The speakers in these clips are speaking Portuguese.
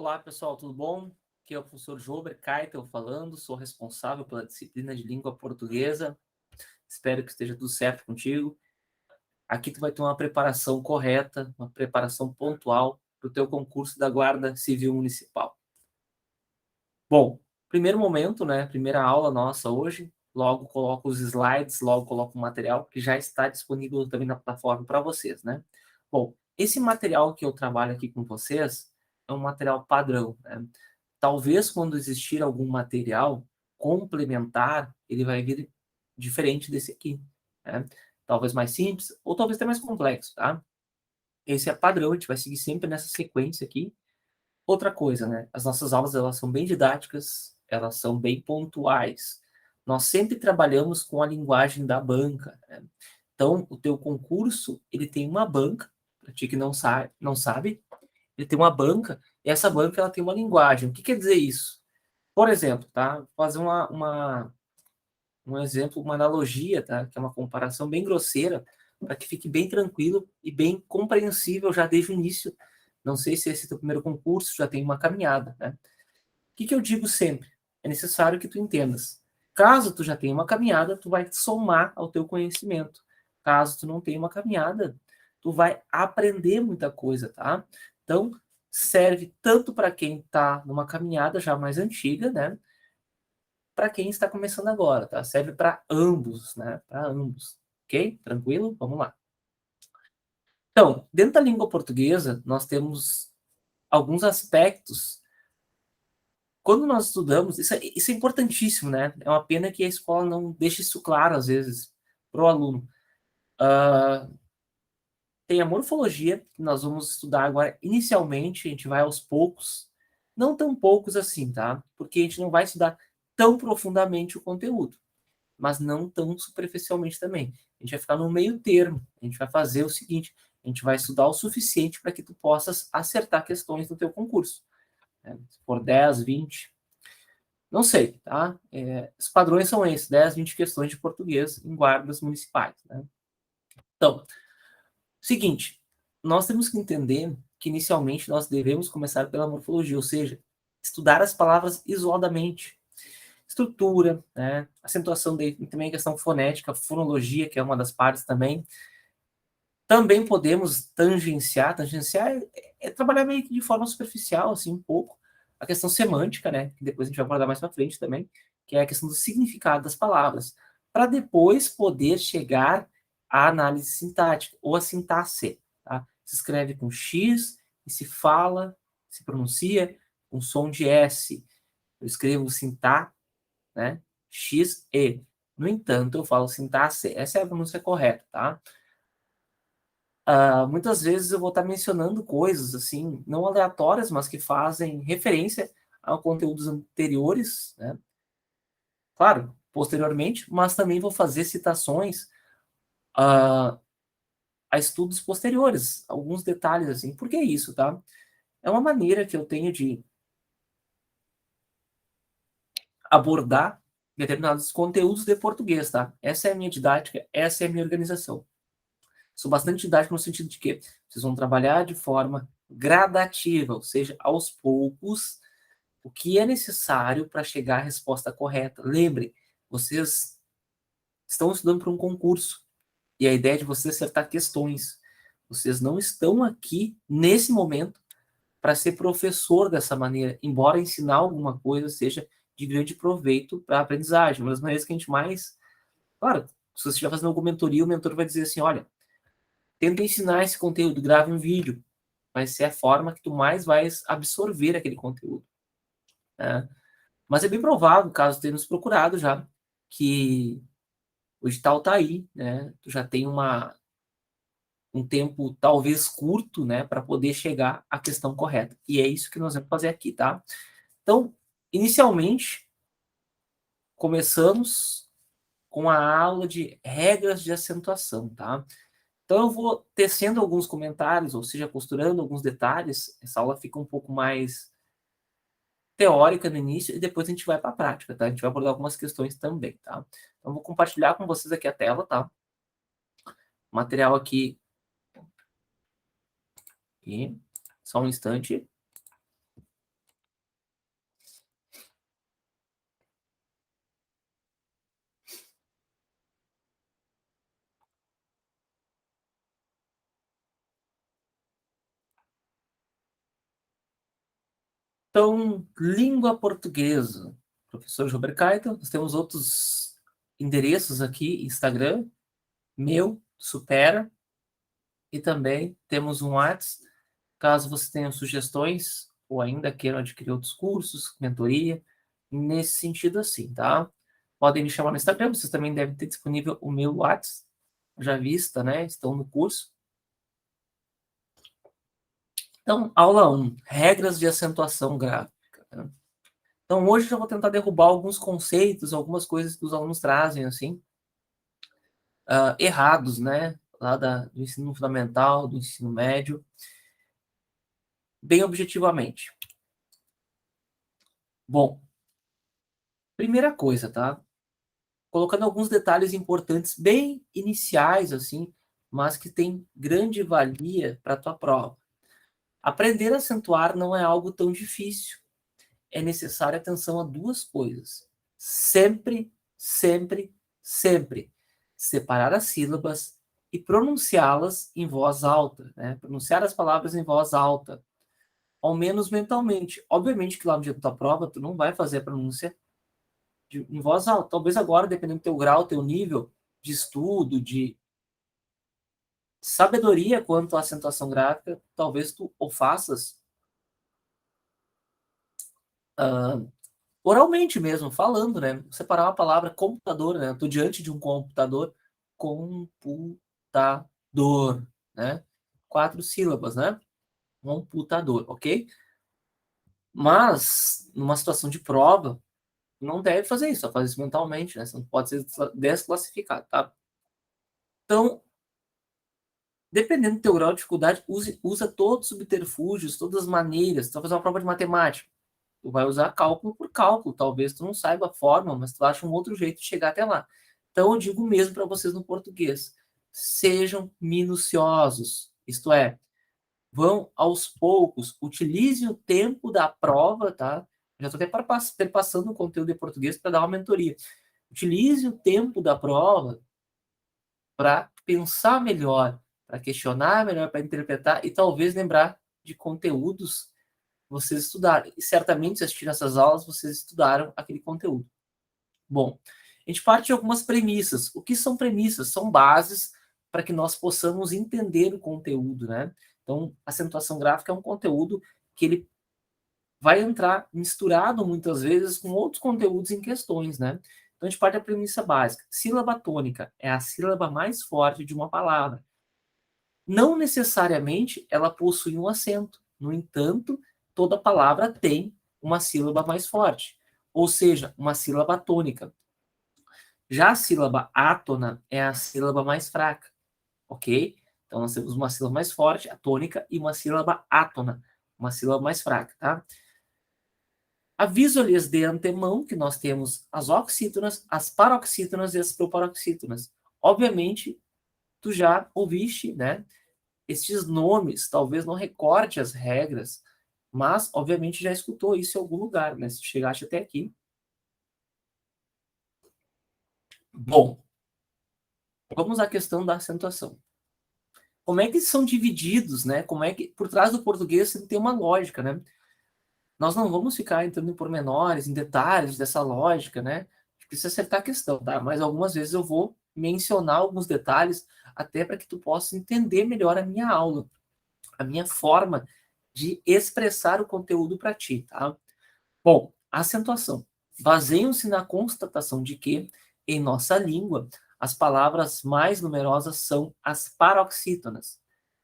Olá, pessoal, tudo bom? Aqui é o professor Jober Keitel falando, sou responsável pela disciplina de língua portuguesa. Espero que esteja tudo certo contigo. Aqui tu vai ter uma preparação correta, uma preparação pontual para o teu concurso da Guarda Civil Municipal. Bom, primeiro momento, né? Primeira aula nossa hoje. Logo coloco os slides, logo coloco o material que já está disponível também na plataforma para vocês, né? Bom, esse material que eu trabalho aqui com vocês é um material padrão, né? Talvez quando existir algum material complementar, ele vai vir diferente desse aqui, né? Talvez mais simples, ou talvez até mais complexo, tá? Esse é padrão, a gente vai seguir sempre nessa sequência aqui. Outra coisa, né? As nossas aulas, elas são bem didáticas, elas são bem pontuais. Nós sempre trabalhamos com a linguagem da banca, né? Então, o teu concurso, ele tem uma banca, para ti que não sabe, ele tem uma banca, e essa banca, ela tem uma linguagem. O que quer dizer isso? Por exemplo, tá? Vou fazer um exemplo, uma analogia, tá? Que é uma comparação bem grosseira, para que fique bem tranquilo e bem compreensível já desde o início. Não sei se esse é o teu primeiro concurso, já tem uma caminhada, né? O que eu digo sempre? É necessário que tu entendas. Caso tu já tenha uma caminhada, tu vai somar ao teu conhecimento. Caso tu não tenha uma caminhada, tu vai aprender muita coisa, tá? Então, serve tanto para quem está numa caminhada já mais antiga, né? Para quem está começando agora, tá? Serve para ambos, né? Para ambos. Ok? Tranquilo? Vamos lá. Então, dentro da língua portuguesa, nós temos alguns aspectos. Quando nós estudamos, isso é importantíssimo, né? É uma pena que a escola não deixe isso claro, às vezes, para o aluno. Tem a morfologia, que nós vamos estudar agora inicialmente, a gente vai aos poucos, não tão poucos assim, tá? Porque a gente não vai estudar tão profundamente o conteúdo, mas não tão superficialmente também. A gente vai ficar no meio termo, a gente vai fazer o seguinte, a gente vai estudar o suficiente para que tu possas acertar questões no teu concurso, né? Se for 10, 20, não sei, tá? Os padrões são esses, 10, 20 questões de português em guardas municipais, né? Então, seguinte, nós temos que entender que inicialmente nós devemos começar pela morfologia, ou seja, estudar as palavras isoladamente. Estrutura, né? Acentuação, também a questão fonética, fonologia, que é uma das partes também. Também podemos tangenciar é trabalhar meio que de forma superficial, assim, um pouco, a questão semântica, né? Que depois a gente vai abordar mais para frente também, que é a questão do significado das palavras, para depois poder chegar à análise sintática, ou a sintaxe, tá? Se escreve com X e se fala, se pronuncia com som de S. Eu escrevo sintá, né? X, E. No entanto, eu falo sintaxe. Essa é a pronúncia correta, tá? Muitas vezes eu vou estar mencionando coisas, assim, não aleatórias, mas que fazem referência a conteúdos anteriores, né? Claro, posteriormente, mas também vou fazer citações a estudos posteriores, alguns detalhes, assim. Por que isso, tá? É uma maneira que eu tenho de abordar determinados conteúdos de português, tá? Essa é a minha didática, essa é a minha organização. Sou bastante didático no sentido de que vocês vão trabalhar de forma gradativa, ou seja, aos poucos, o que é necessário para chegar à resposta correta. Lembre, vocês estão estudando para um concurso e a ideia é de vocês acertar questões. Vocês não estão aqui, nesse momento, para ser professor dessa maneira, embora ensinar alguma coisa seja de grande proveito para a aprendizagem. Uma das maneiras que a gente mais... Claro, se você estiver fazendo alguma mentoria, o mentor vai dizer assim, olha, tenta ensinar esse conteúdo, grave um vídeo. Vai ser a forma que tu mais vai absorver aquele conteúdo, né? Mas é bem provável, caso tenha nos procurado já, que o edital está aí, né? Tu já tem um tempo talvez curto, né, para poder chegar à questão correta. E é isso que nós vamos fazer aqui, tá? Então, inicialmente, começamos com a aula de regras de acentuação, tá? Então, eu vou tecendo alguns comentários, ou seja, costurando alguns detalhes. Essa aula fica um pouco mais teórica no início e depois a gente vai para a prática, tá? A gente vai abordar algumas questões também, tá? Então, vou compartilhar com vocês aqui a tela, tá? O material aqui. E só um instante. Então, língua portuguesa. Professor Jober Kaito. Nós temos outros endereços aqui, Instagram, meu, Supera, e também temos um WhatsApp, caso você tenha sugestões ou ainda queiram adquirir outros cursos, mentoria, nesse sentido assim, tá? Podem me chamar no Instagram, vocês também devem ter disponível o meu WhatsApp, já vista, né? Estão no curso. Então, aula 1, regras de acentuação gráfica, né? Então, hoje eu já vou tentar derrubar alguns conceitos, algumas coisas que os alunos trazem, assim, errados, né? Lá do ensino fundamental, do ensino médio, bem objetivamente. Bom, primeira coisa, tá? Colocando alguns detalhes importantes, bem iniciais, assim, mas que tem grande valia para a tua prova. Aprender a acentuar não é algo tão difícil. É necessária atenção a duas coisas. Sempre, sempre, sempre separar as sílabas e pronunciá-las em voz alta, né? Pronunciar as palavras em voz alta, ao menos mentalmente. Obviamente que lá no dia da tua prova, tu não vai fazer a pronúncia em voz alta. Talvez agora, dependendo do teu grau, teu nível de estudo, de sabedoria quanto à acentuação gráfica, talvez tu o faças oralmente mesmo, falando, né? Separar uma palavra computador, né? Estou diante de um computador, computador, né? 4 sílabas, né? Computador, ok? Mas, numa situação de prova, não deve fazer isso, só faz isso mentalmente, né? Você não pode ser desclassificado, tá? Então, dependendo do teu grau de dificuldade, usa todos os subterfúgios, todas as maneiras. Tu vai fazer uma prova de matemática, tu vai usar cálculo por cálculo. Talvez tu não saiba a fórmula, mas tu acha um outro jeito de chegar até lá. Então, eu digo mesmo para vocês no português: sejam minuciosos. Isto é, vão aos poucos, utilize o tempo da prova, tá? Já estou até passando o conteúdo de português para dar uma mentoria. Utilize o tempo da prova para pensar melhor, para questionar melhor, para interpretar e talvez lembrar de conteúdos que vocês estudaram. E certamente, se assistiram essas aulas, vocês estudaram aquele conteúdo. Bom, a gente parte de algumas premissas. O que são premissas? São bases para que nós possamos entender o conteúdo, né? Então, a acentuação gráfica é um conteúdo que ele vai entrar misturado muitas vezes com outros conteúdos em questões, né? Então, a gente parte da premissa básica. Sílaba tônica é a sílaba mais forte de uma palavra. Não necessariamente ela possui um acento. No entanto, toda palavra tem uma sílaba mais forte, ou seja, uma sílaba tônica. Já a sílaba átona é a sílaba mais fraca, ok? Então, nós temos uma sílaba mais forte, a tônica, e uma sílaba átona, uma sílaba mais fraca, tá? Aviso-lhes de antemão que nós temos as oxítonas, as paroxítonas e as proparoxítonas. Obviamente, tu já ouviste, né? Estes nomes, talvez não recorde as regras, mas, obviamente, já escutou isso em algum lugar, né? Se chegaste até aqui. Bom, vamos à questão da acentuação. Como é que são divididos, né? Como é que, por trás do português, tem uma lógica, né? Nós não vamos ficar entrando em pormenores, em detalhes dessa lógica, né? A gente precisa acertar a questão, tá? Mas algumas vezes eu vou mencionar alguns detalhes até para que tu possa entender melhor a minha aula, a minha forma de expressar o conteúdo para ti, tá? Bom, acentuação. Baseiam-se na constatação de que, em nossa língua, as palavras mais numerosas são as paroxítonas.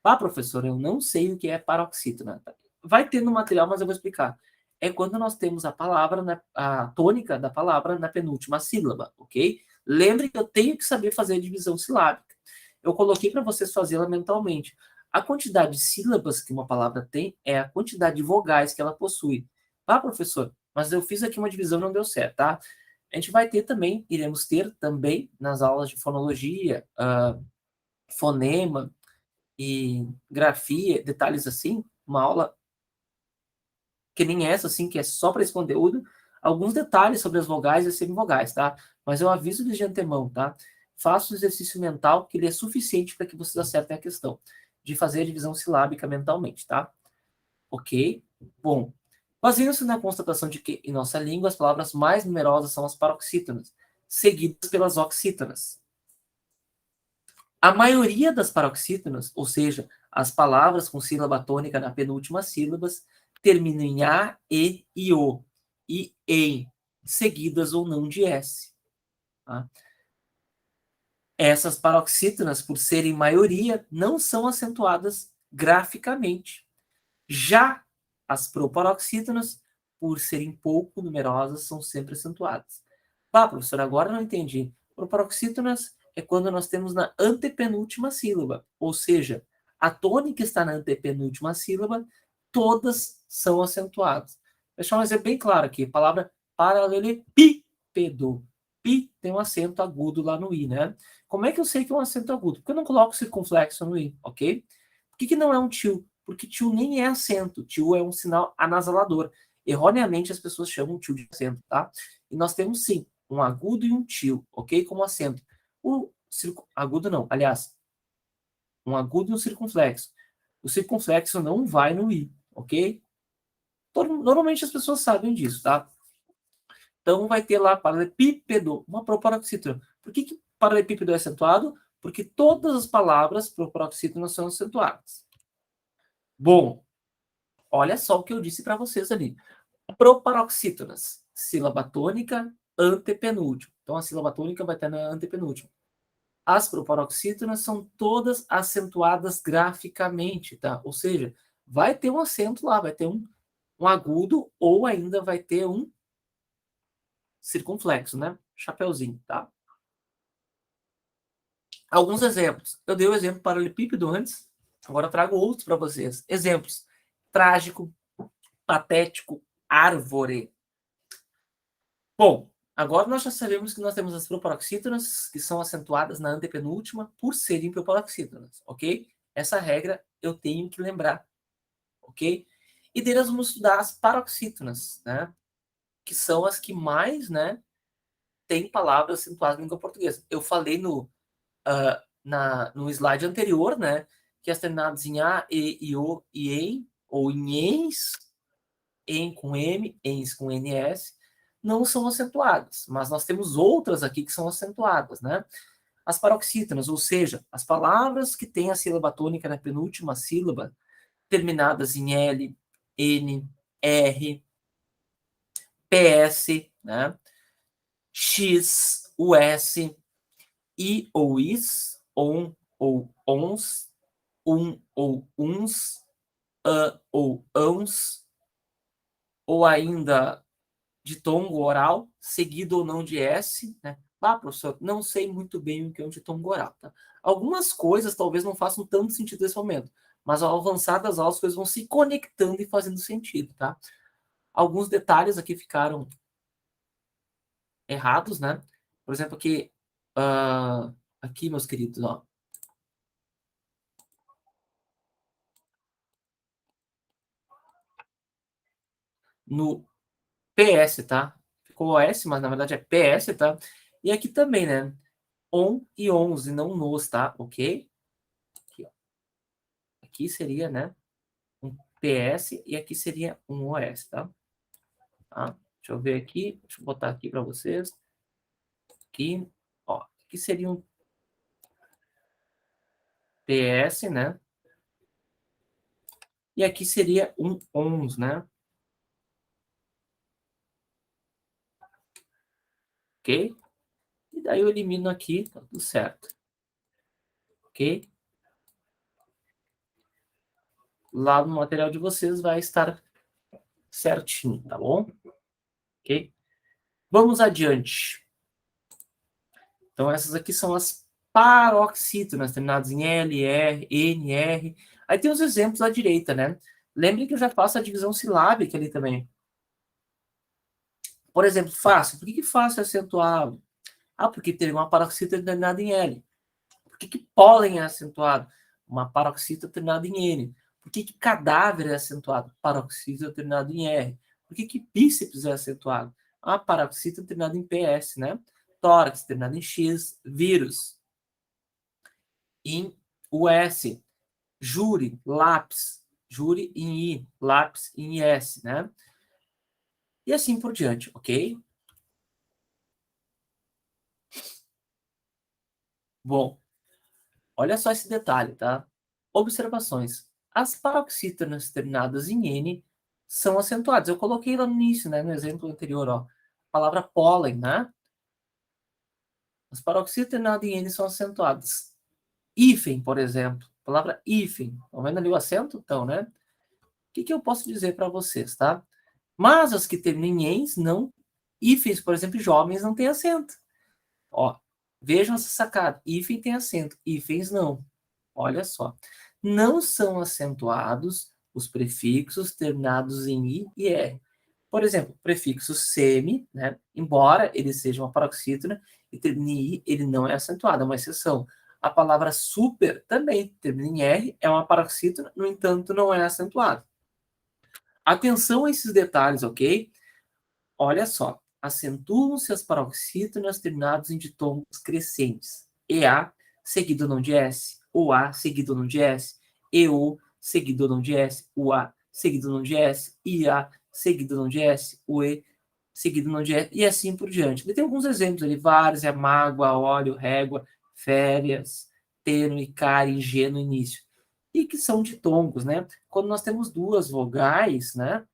Ah, professor, eu não sei o que é paroxítona. Vai ter no material, mas eu vou explicar. É quando nós temos a palavra, a tônica da palavra na penúltima sílaba, ok? Lembre que eu tenho que saber fazer a divisão silábica. Eu coloquei para vocês fazê-la mentalmente. A quantidade de sílabas que uma palavra tem é a quantidade de vogais que ela possui. Ah, professor, mas eu fiz aqui uma divisão e não deu certo, tá? A gente vai ter também, iremos ter também nas aulas de fonologia, fonema, e grafia, detalhes assim, uma aula que nem essa, assim, que é só para esse conteúdo, alguns detalhes sobre as vogais e semivogais, tá? Mas eu aviso de antemão, tá? Faça o exercício mental, que ele é suficiente para que vocês acertem a questão, de fazer a divisão silábica mentalmente, tá? Ok? Bom, Baseando-se na constatação de que, em nossa língua, as palavras mais numerosas são as paroxítonas, seguidas pelas oxítonas. A maioria das paroxítonas, ou seja, as palavras com sílaba tônica na penúltima sílaba, terminam em A, E e O, e EM, seguidas ou não de S. Tá? Essas paroxítonas, por serem maioria, não são acentuadas graficamente. Já as proparoxítonas, por serem pouco numerosas, são sempre acentuadas. Ah, professor, agora não entendi. Proparoxítonas é quando nós temos na antepenúltima sílaba, ou seja, a tônica está na antepenúltima sílaba, todas são acentuadas. Vou deixar um exemplo bem claro aqui. A palavra paralelepípedo. Pi tem um acento agudo lá no i, né? Como é que eu sei que é um acento agudo? Porque eu não coloco circunflexo no i, ok? Por que não é um tio? Porque tio nem é acento. Tio é um sinal anasalador. Erroneamente as pessoas chamam tio de acento, tá? E nós temos sim um agudo e um tio, ok? Como acento. O agudo não, aliás, um agudo e um circunflexo. O circunflexo não vai no i, ok? Normalmente as pessoas sabem disso, tá? Então vai ter lá paralelepípedo, uma proparoxítona. Por que paralelepípedo é acentuado? Porque todas as palavras proparoxítonas são acentuadas. Bom, olha só o que eu disse para vocês ali. Proparoxítonas, sílaba tônica, antepenúltimo. Então a sílaba tônica vai estar na antepenúltima. As proparoxítonas são todas acentuadas graficamente, tá? Ou seja, vai ter um acento lá, vai ter um agudo ou ainda vai ter um circunflexo, né? Chapeuzinho, tá? Alguns exemplos. Eu dei o exemplo paralelepípedo antes, agora eu trago outros para vocês. Exemplos: trágico, patético, árvore. Bom, agora nós já sabemos que nós temos as proparoxítonas, que são acentuadas na antepenúltima por serem proparoxítonas, ok? Essa regra eu tenho que lembrar, ok? E daí nós vamos estudar as paroxítonas, né? Que são as que mais, né, têm palavras acentuadas na língua portuguesa. Eu falei no slide anterior, né, que as terminadas em A, E, I, O e EM, ou em ENS, EM com M, ENS com NS, não são acentuadas, mas nós temos outras aqui que são acentuadas, né? As paroxítonas, ou seja, as palavras que têm a sílaba tônica na penúltima sílaba, terminadas em L, N, R, PS, né? X, US, I ou IS, ON ou ONS, ou UNS, ou ANS, ou ainda de tongo oral, seguido ou não de S, né? Ah, professor, não sei muito bem o que é um ditongo oral, tá? Algumas coisas talvez não façam tanto sentido nesse momento, mas ao avançar das aulas, as coisas vão se conectando e fazendo sentido, tá? Alguns detalhes aqui ficaram errados, né? Por exemplo, aqui, meus queridos, ó. No PS, tá? Ficou OS, mas na verdade é PS, tá? E aqui também, né? On e 11, não nos, tá? Ok? Aqui, ó. Aqui seria, né? Um PS e aqui seria um OS, tá? Tá? Deixa eu ver aqui, deixa eu botar aqui para vocês. Aqui, ó, aqui seria um PS, né? E aqui seria um ONS, né? Ok? E daí eu elimino aqui, tá tudo certo. Ok? Lá no material de vocês vai estar certinho, tá bom? Ok? Vamos adiante. Então, essas aqui são as paroxítonas, terminadas em L, R, N, R. Aí tem os exemplos à direita, né? Lembre que eu já faço a divisão silábica ali também. Por exemplo, fácil. Por que fácil é acentuado? Ah, porque tem uma paroxítona terminada em L. Por que pólen é acentuado? Uma paroxítona terminada em N. Por que cadáver é acentuado? Paroxítona terminada em R. Por que bíceps é acentuado? A paroxítona terminada em PS, né? Tórax terminado em X. Vírus em US. Júri, lápis. Júri em I. Lápis em IS, né? E assim por diante, ok? Bom, olha só esse detalhe, tá? Observações. As paroxítonas terminadas em N são acentuadas. Eu coloquei lá no início, né, no exemplo anterior, ó. A palavra pólen, né? As paroxítonas terminadas em N são acentuadas. Hífen, por exemplo. A palavra hífen. Estão vendo ali o acento? Então, né? O que eu posso dizer para vocês, tá? Mas as que terminam em ens, não. Hífens, por exemplo, jovens não têm acento. Ó, vejam essa sacada. Hífen tem acento, hífens não. Olha só. Não são acentuados os prefixos terminados em i e r. Por exemplo, o prefixo semi, né? Embora ele seja uma paroxítona e termine em i, ele não é acentuado, é uma exceção. A palavra super também termina em r, é uma paroxítona, no entanto, não é acentuado. Atenção a esses detalhes, ok? Olha só, acentuam-se as paroxítonas terminados em ditongos crescentes. EA seguido não de S, OA seguido não de S, EO seguido não de S, UA seguido não de S, IA seguido não de S, UE seguido não de S, e assim por diante. Ele tem alguns exemplos ali, várzea, mágoa, óleo, régua, férias, tênue, cárie, ingênuo, início. E que são ditongos, né? Quando nós temos duas vogais, né?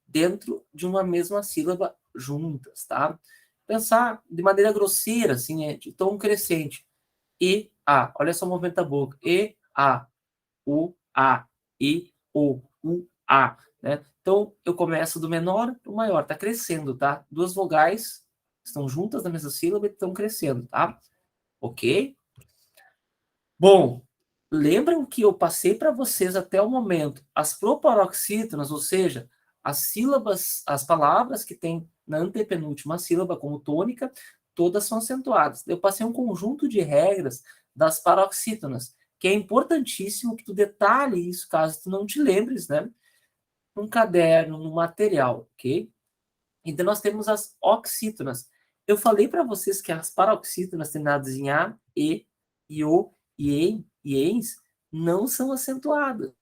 Dentro de uma mesma sílaba juntas, tá? Pensar de maneira grosseira, assim, de tom crescente. E, A. Olha só o movimento da boca. E, A. U, A. I, O. U, A. Né? Então, eu começo do menor para o maior. Tá crescendo, tá? Duas vogais estão juntas na mesma sílaba e estão crescendo, tá? Ok? Bom, lembram que eu passei para vocês até o momento as proparoxítonas, ou seja, as sílabas, as palavras que tem na antepenúltima sílaba como tônica, todas são acentuadas. Eu passei um conjunto de regras das paroxítonas, que é importantíssimo que tu detalhe isso, caso tu não te lembres, né? Num caderno, no material, ok? Então nós temos as oxítonas. Eu falei para vocês que as paroxítonas terminadas em A, E, IO, IEN e ENS não são acentuadas.